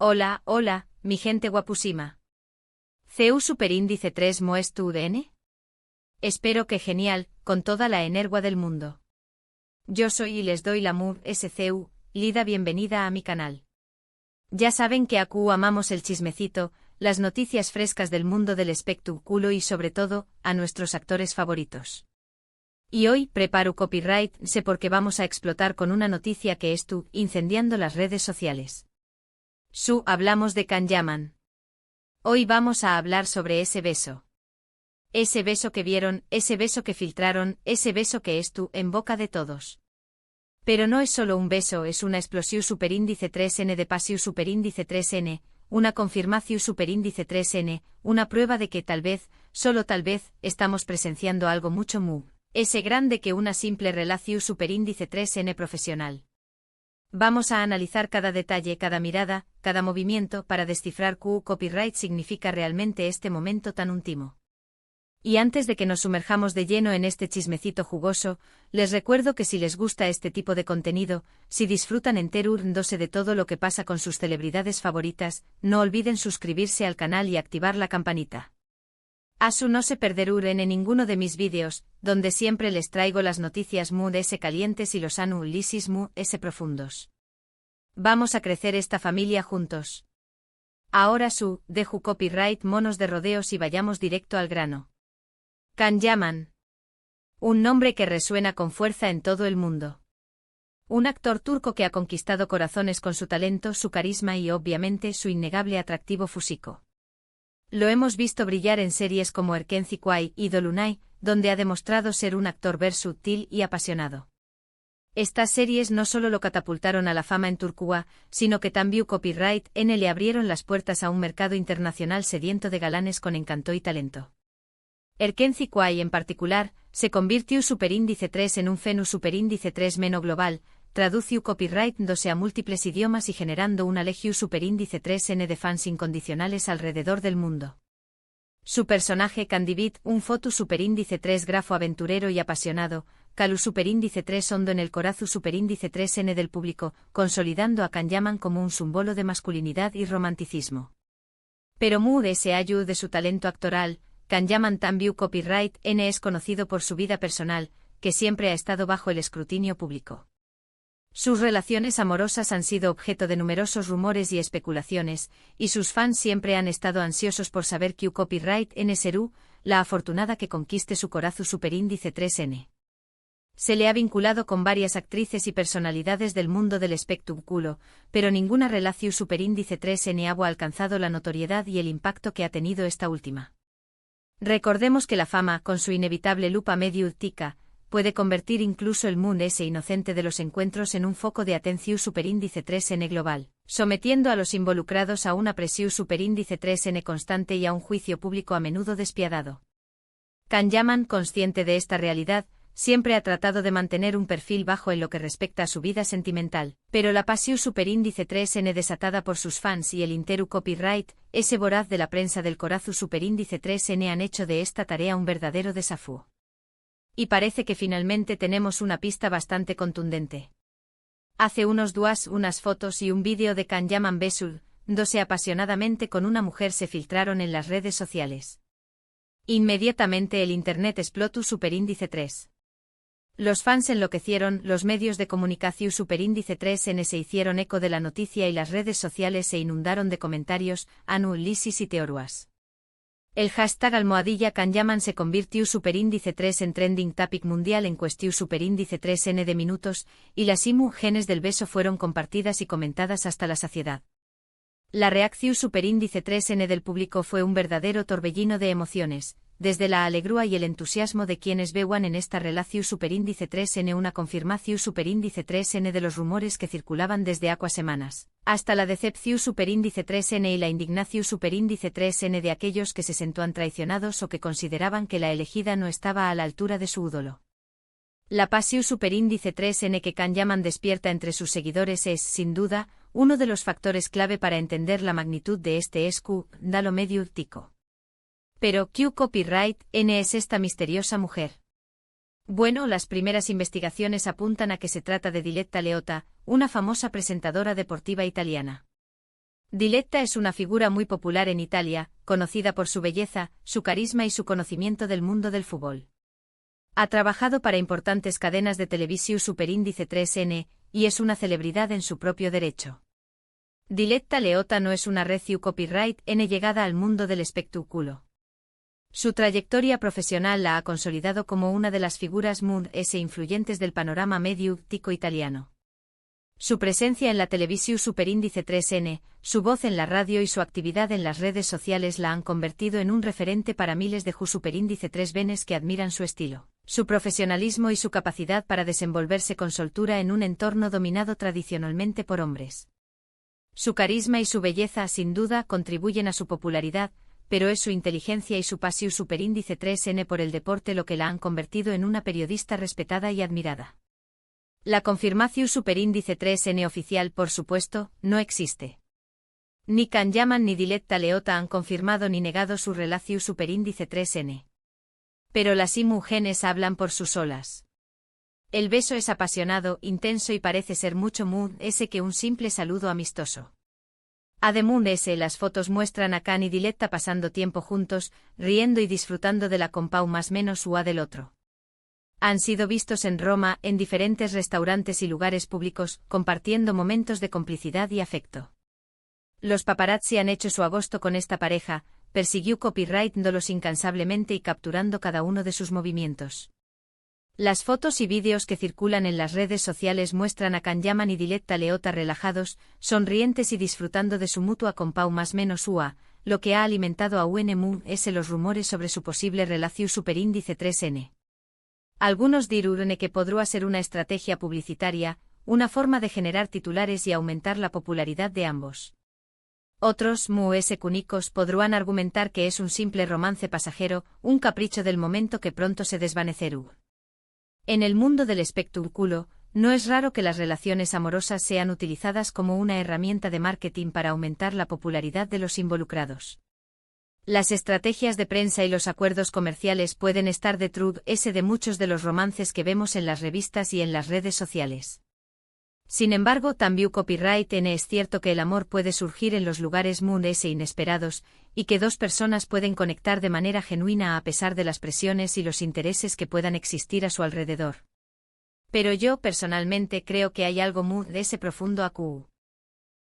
Hola, hola, mi gente guapusima. ¿CEU superíndice 3 Moes tu UDN? Espero que genial, con toda la energua del mundo. Yo soy y les doy la MUV SCU, Lida, bienvenida a mi canal. Ya saben que acu amamos el chismecito, las noticias frescas del mundo del espectáculo y sobre todo, a nuestros actores favoritos. Y hoy preparo copyright, sé porque vamos a explotar con una noticia que estuvo incendiando las redes sociales. Hablamos de Can Yaman. Hoy vamos a hablar sobre ese beso. Ese beso que vieron, ese beso que filtraron, ese beso que estuvo en boca de todos. Pero no es solo un beso, es una explosión superíndice 3N de pasión superíndice 3N, una confirmación superíndice 3N, una prueba de que tal vez, solo tal vez, estamos presenciando algo mucho ese grande que una simple relación superíndice 3N profesional. Vamos a analizar cada detalle, cada mirada, cada movimiento para descifrar qué copyright significa realmente este momento tan íntimo. Y antes de que nos sumerjamos de lleno en este chismecito jugoso, les recuerdo que si les gusta este tipo de contenido, si disfrutan enterándose de todo lo que pasa con sus celebridades favoritas, no olviden suscribirse al canal y activar la campanita. No se perderán en ninguno de mis vídeos, donde siempre les traigo las noticias S calientes y los análisis S profundos. Vamos a crecer esta familia juntos. Ahora dejo copyright monos de rodeos y vayamos directo al grano. Can Yaman. Un nombre que resuena con fuerza en todo el mundo. Un actor turco que ha conquistado corazones con su talento, su carisma y obviamente su innegable atractivo físico. Lo hemos visto brillar en series como Erkenci Kuay y Dolunay, donde ha demostrado ser un actor versátil y apasionado. Estas series no solo lo catapultaron a la fama en Turquía, sino que también copyright le abrieron las puertas a un mercado internacional sediento de galanes con encanto y talento. Erkenci Kuay en particular, se convirtió superíndice 3 en un fenómeno superíndice 3 meno global, tradució copyright a múltiples idiomas y generando una legión superíndice 3N de fans incondicionales alrededor del mundo. Su personaje Candivit, un foto superíndice 3 grafo aventurero y apasionado, calu superíndice 3 hondo en el corazón superíndice 3N del público, consolidando a Can Yaman como un símbolo de masculinidad y romanticismo. Pero ese ayu de su talento actoral, Can Yaman también copyright N es conocido por su vida personal, que siempre ha estado bajo el escrutinio público. Sus relaciones amorosas han sido objeto de numerosos rumores y especulaciones, y sus fans siempre han estado ansiosos por saber qué copyright N será la afortunada que conquiste su corazón superíndice 3N. Se le ha vinculado con varias actrices y personalidades del mundo del espectáculo, pero ninguna relación superíndice 3N ha alcanzado la notoriedad y el impacto que ha tenido esta última. Recordemos que la fama, con su inevitable lupa mediática, puede convertir incluso el mundo ese inocente de los encuentros en un foco de atención superíndice 3N global, sometiendo a los involucrados a una presión superíndice 3N constante y a un juicio público a menudo despiadado. Can Yaman, consciente de esta realidad, siempre ha tratado de mantener un perfil bajo en lo que respecta a su vida sentimental, pero la pasión superíndice 3N desatada por sus fans y el interu copyright, ese voraz de la prensa del corazón superíndice 3N han hecho de esta tarea un verdadero desafío. Y parece que finalmente tenemos una pista bastante contundente. Hace unos días unas fotos y un vídeo de Can Yaman besándose apasionadamente con una mujer se filtraron en las redes sociales. Inmediatamente el internet explotó superíndice 3. Los fans enloquecieron, los medios de comunicación superíndice 3N se hicieron eco de la noticia y las redes sociales se inundaron de comentarios, análisis y teorías. El hashtag #Can Yaman se convirtió superíndice 3 en trending topic mundial en cuestión superíndice 3N de minutos, y las imágenes del beso fueron compartidas y comentadas hasta la saciedad. La reacción superíndice 3N del público fue un verdadero torbellino de emociones, desde la alegría y el entusiasmo de quienes veían en esta relación superíndice 3N una confirmación superíndice 3N de los rumores que circulaban desde semanas, hasta la decepción superíndice 3N y la indignación superíndice 3N de aquellos que se sentían traicionados o que consideraban que la elegida no estaba a la altura de su ídolo. La pasión superíndice 3N que Can Yaman despierta entre sus seguidores es, sin duda, uno de los factores clave para entender la magnitud de este escándalo mediático. Pero, ¿qué copyright N es esta misteriosa mujer? Bueno, las primeras investigaciones apuntan a que se trata de Diletta Leotta, una famosa presentadora deportiva italiana. Diletta es una figura muy popular en Italia, conocida por su belleza, su carisma y su conocimiento del mundo del fútbol. Ha trabajado para importantes cadenas de televisión Superíndice 3N, y es una celebridad en su propio derecho. Diletta Leotta no es una recién copyright N llegada al mundo del espectáculo. Su trayectoria profesional la ha consolidado como una de las figuras más influyentes del panorama mediático italiano. Su presencia en la televisión Superíndice 3N, su voz en la radio y su actividad en las redes sociales la han convertido en un referente para miles de Superíndice 3Bs que admiran su estilo, su profesionalismo y su capacidad para desenvolverse con soltura en un entorno dominado tradicionalmente por hombres. Su carisma y su belleza sin duda contribuyen a su popularidad, pero es su inteligencia y su pasión Superíndice 3N por el deporte lo que la han convertido en una periodista respetada y admirada. La confirmación Superíndice 3N oficial, por supuesto, no existe. Ni Kanyaman ni Diletta Leotta han confirmado ni negado su relación Superíndice 3N. Pero las imágenes hablan por sus solas. El beso es apasionado, intenso y parece ser mucho más que un simple saludo amistoso. Además, las fotos muestran a Kan y Diletta pasando tiempo juntos, riendo y disfrutando de la compau más menos ua del otro. Han sido vistos en Roma, en diferentes restaurantes y lugares públicos, compartiendo momentos de complicidad y afecto. Los paparazzi han hecho su agosto con esta pareja, persiguió copyrightándolos incansablemente y capturando cada uno de sus movimientos. Las fotos y vídeos que circulan en las redes sociales muestran a Kanyaman y Diletta Leotta relajados, sonrientes y disfrutando de su mutua compau más menos ua, lo que ha alimentado a UNMUS los rumores sobre su posible relación Superíndice 3N. Algunos dirán que podría ser una estrategia publicitaria, una forma de generar titulares y aumentar la popularidad de ambos. Otros, cúnicos, podrán argumentar que es un simple romance pasajero, un capricho del momento que pronto se desvanecerá. En el mundo del espectáculo, no es raro que las relaciones amorosas sean utilizadas como una herramienta de marketing para aumentar la popularidad de los involucrados. Las estrategias de prensa y los acuerdos comerciales pueden estar detrás de muchos de los romances que vemos en las revistas y en las redes sociales. Sin embargo, también copyright N es cierto que el amor puede surgir en los lugares más inesperados, y que dos personas pueden conectar de manera genuina a pesar de las presiones y los intereses que puedan existir a su alrededor. Pero yo personalmente creo que hay algo muy profundo aquí.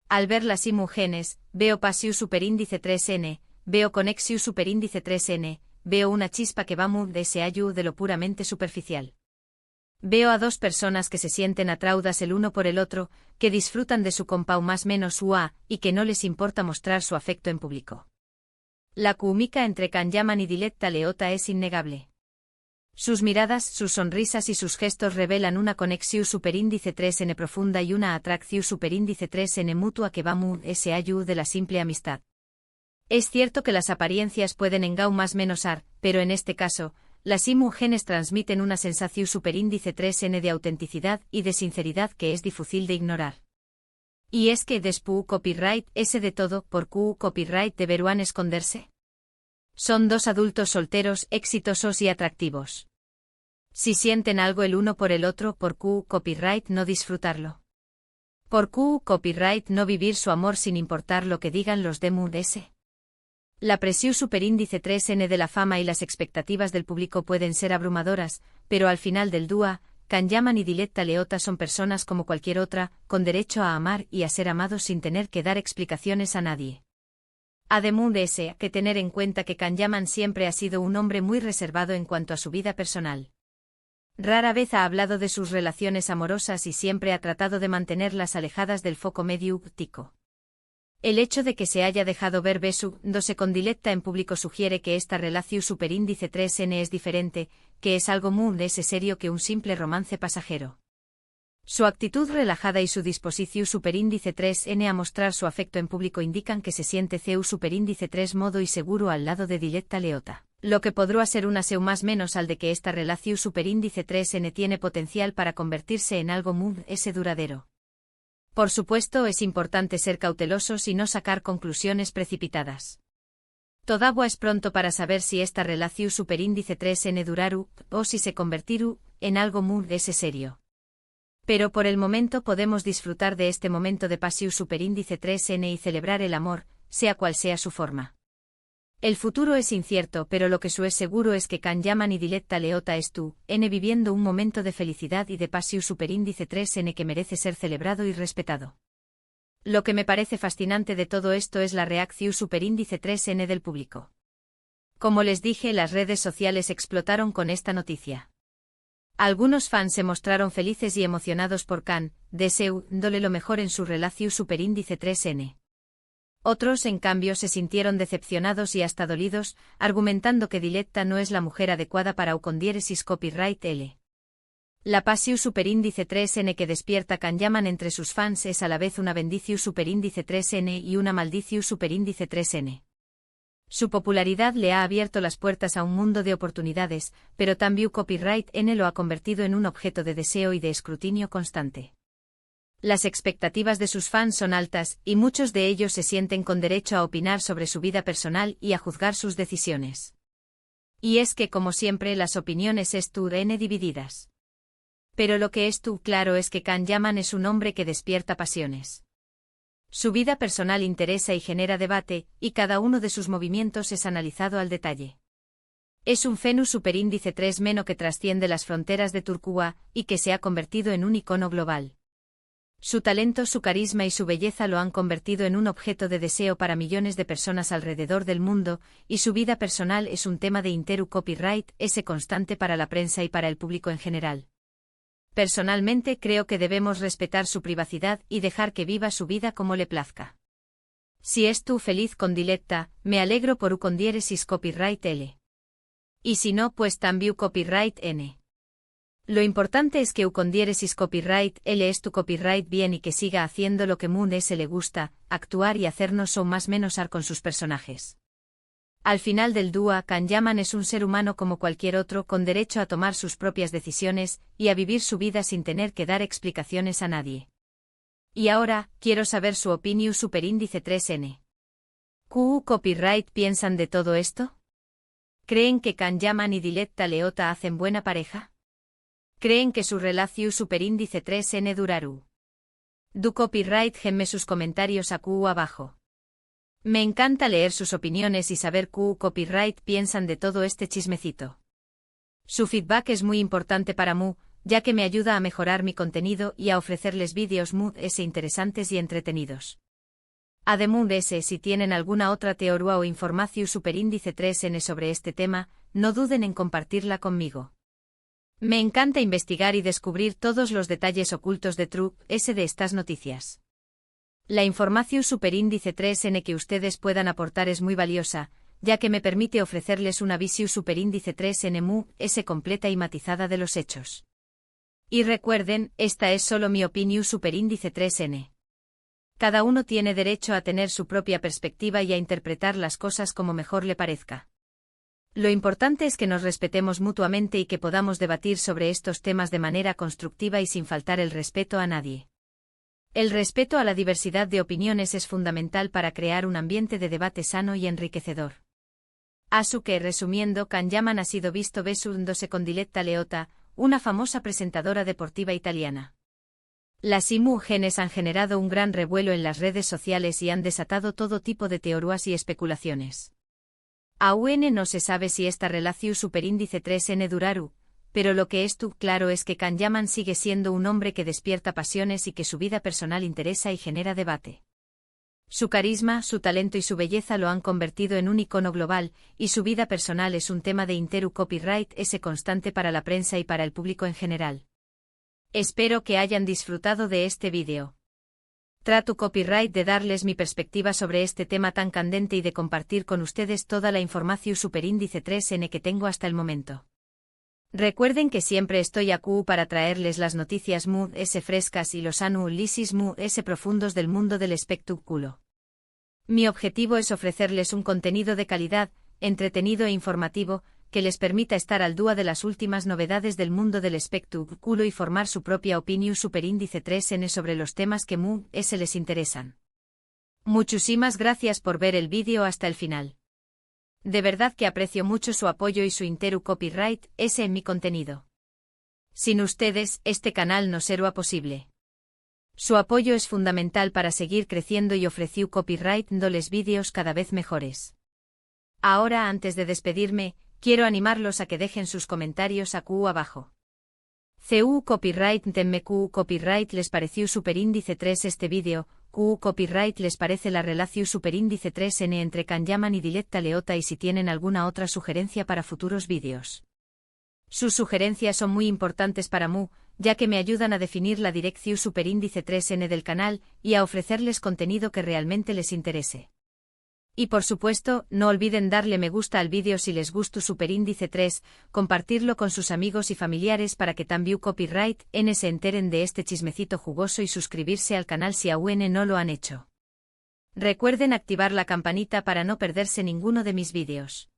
Al ver las imágenes, veo pasión Superíndice 3N, veo conexión Superíndice 3N, veo una chispa que va muy allá de lo puramente superficial. Veo a dos personas que se sienten atraídas el uno por el otro, que disfrutan de su compau más menos ua, y que no les importa mostrar su afecto en público. La química entre Kanyaman y Diletta Leotta es innegable. Sus miradas, sus sonrisas y sus gestos revelan una conexión Superíndice 3N profunda y una atracción Superíndice 3N mutua que va muy allá de la simple amistad. Es cierto que las apariencias pueden engañar más menos pero en este caso, las imágenes transmiten una sensación Superíndice 3N de autenticidad y de sinceridad que es difícil de ignorar. Y es que después copyright de todo, ¿por qué copyright deberán esconderse? Son dos adultos solteros, exitosos y atractivos. Si sienten algo el uno por el otro, ¿por qué copyright no disfrutarlo? ¿Por qué copyright no vivir su amor sin importar lo que digan los demás? La presión Superíndice 3N de la fama y las expectativas del público pueden ser abrumadoras, pero al final del día, Kanyaman y Diletta Leotta son personas como cualquier otra, con derecho a amar y a ser amados sin tener que dar explicaciones a nadie. Además hay que tener en cuenta que Kanyaman siempre ha sido un hombre muy reservado en cuanto a su vida personal. Rara vez ha hablado de sus relaciones amorosas y siempre ha tratado de mantenerlas alejadas del foco mediático. El hecho de que se haya dejado ver besándose con Diletta en público sugiere que esta relación Superíndice 3N es diferente, que es algo muy serio que un simple romance pasajero. Su actitud relajada y su disposición Superíndice 3N a mostrar su afecto en público indican que se siente Superíndice 3 modo y seguro al lado de Diletta Leotta, lo que podrá ser una más menos al de que esta relación Superíndice 3N tiene potencial para convertirse en algo muy duradero. Por supuesto, es importante ser cautelosos y no sacar conclusiones precipitadas. Todavía es pronto para saber si esta relación Superíndice 3N durará o si se convertirá en algo muy serio. Pero por el momento podemos disfrutar de este momento de pasiu superíndice 3n y celebrar el amor, sea cual sea su forma. El futuro es incierto, pero lo que es seguro es que Kan Yaman y Diletta Leota Estu, n viviendo un momento de felicidad y de pasiu superíndice 3n que merece ser celebrado y respetado. Lo que me parece fascinante de todo esto es la reacción superíndice 3n del público. Como les dije, las redes sociales explotaron con esta noticia. Algunos fans se mostraron felices y emocionados por Kan, deseándole lo mejor en su relación superíndice 3n. Otros, en cambio, se sintieron decepcionados y hasta dolidos, argumentando que Diletta no es la mujer adecuada para Ucondiéresis Copyright L. La pasiu superíndice 3n que despierta Kan Yaman entre sus fans es a la vez una bendiciu superíndice 3n y una maldiciu superíndice 3n. Su popularidad le ha abierto las puertas a un mundo de oportunidades, pero también Copyright N lo ha convertido en un objeto de deseo y de escrutinio constante. Las expectativas de sus fans son altas, y muchos de ellos se sienten con derecho a opinar sobre su vida personal y a juzgar sus decisiones. Y es que, como siempre, las opiniones están divididas. Pero lo que es claro es que Kan Yaman es un hombre que despierta pasiones. Su vida personal interesa y genera debate, y cada uno de sus movimientos es analizado al detalle. Es un fenus superíndice 3 que trasciende las fronteras de Turquía, y que se ha convertido en un icono global. Su talento, su carisma y su belleza lo han convertido en un objeto de deseo para millones de personas alrededor del mundo, y su vida personal es un tema de interu copyright, ese constante para la prensa y para el público en general. Personalmente creo que debemos respetar su privacidad y dejar que viva su vida como le plazca. Si es tú feliz con Diletta, me alegro por Ucondiéresis Copyright L. Y si no, pues también Copyright N. Lo importante es que Ucondiéresis Copyright L es tu copyright bien y que siga haciendo lo que Moon S le gusta, actuar y hacernos o más menos ar con sus personajes. Al final del dúo, Kan Yaman es un ser humano como cualquier otro con derecho a tomar sus propias decisiones y a vivir su vida sin tener que dar explicaciones a nadie. Y ahora, quiero saber su opinión superíndice 3n. ¿Qué copyright piensan de todo esto? ¿Creen que Kan Yaman y Diletta Leota hacen buena pareja? ¿Creen que su relación superíndice 3n duraru? Du copyright genme sus comentarios abajo. Me encanta leer sus opiniones y saber qué copyright piensan de todo este chismecito. Su feedback es muy importante para Mu, ya que me ayuda a mejorar mi contenido y a ofrecerles vídeos interesantes y entretenidos. Además de ese, si tienen alguna otra teoría o información superíndice 3n sobre este tema, no duden en compartirla conmigo. Me encanta investigar y descubrir todos los detalles ocultos de de estas noticias. La información superíndice 3n que ustedes puedan aportar es muy valiosa, ya que me permite ofrecerles una visión superíndice 3n completa y matizada de los hechos. Y recuerden, esta es solo mi opinión superíndice 3n. Cada uno tiene derecho a tener su propia perspectiva y a interpretar las cosas como mejor le parezca. Lo importante es que nos respetemos mutuamente y que podamos debatir sobre estos temas de manera constructiva y sin faltar el respeto a nadie. El respeto a la diversidad de opiniones es fundamental para crear un ambiente de debate sano y enriquecedor. Así que, resumiendo, Kan Yaman ha sido visto besándose con Diletta Leota, una famosa presentadora deportiva italiana. Las imágenes han generado un gran revuelo en las redes sociales y han desatado todo tipo de teorías y especulaciones. Aún no se sabe si esta relación superíndice 3n duraru, pero lo que es claro es que Kan Yaman sigue siendo un hombre que despierta pasiones y que su vida personal interesa y genera debate. Su carisma, su talento y su belleza lo han convertido en un icono global, y su vida personal es un tema de interu copyright constante para la prensa y para el público en general. Espero que hayan disfrutado de este vídeo. Trato copyright de darles mi perspectiva sobre este tema tan candente y de compartir con ustedes toda la información superíndice 3n que tengo hasta el momento. Recuerden que siempre estoy aquí para traerles las noticias frescas y los análisis profundos del mundo del espectáculo. Mi objetivo es ofrecerles un contenido de calidad, entretenido e informativo, que les permita estar al día de las últimas novedades del mundo del espectáculo y formar su propia opinión superíndice 3n sobre los temas que les interesan. Muchísimas gracias por ver el vídeo hasta el final. De verdad que aprecio mucho su apoyo y su interu copyright en mi contenido. Sin ustedes, este canal no sería posible. Su apoyo es fundamental para seguir creciendo y ofrecer copyright dándoles vídeos cada vez mejores. Ahora, antes de despedirme, quiero animarlos a que dejen sus comentarios abajo. CU Copyright temme QU Copyright les pareció superíndice 3 este vídeo, QU Copyright les parece la relación superíndice 3N entre Kanyaman y Diletta Leota y si tienen alguna otra sugerencia para futuros vídeos. Sus sugerencias son muy importantes para mí, ya que me ayudan a definir la dirección superíndice 3N del canal y a ofrecerles contenido que realmente les interese. Y por supuesto, no olviden darle me gusta al vídeo si les gustó superíndice 3, compartirlo con sus amigos y familiares para que también Copyright N se enteren de este chismecito jugoso y suscribirse al canal si aún no lo han hecho. Recuerden activar la campanita para no perderse ninguno de mis vídeos.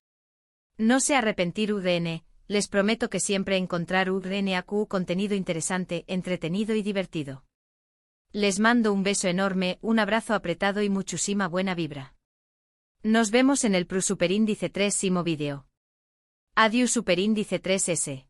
No se arrepentir UDN, les prometo que siempre encontrar UDNAQ contenido interesante, entretenido y divertido. Les mando un beso enorme, un abrazo apretado y muchísima buena vibra. Nos vemos en el superíndice 3 vídeo. Adiós superíndice 3S.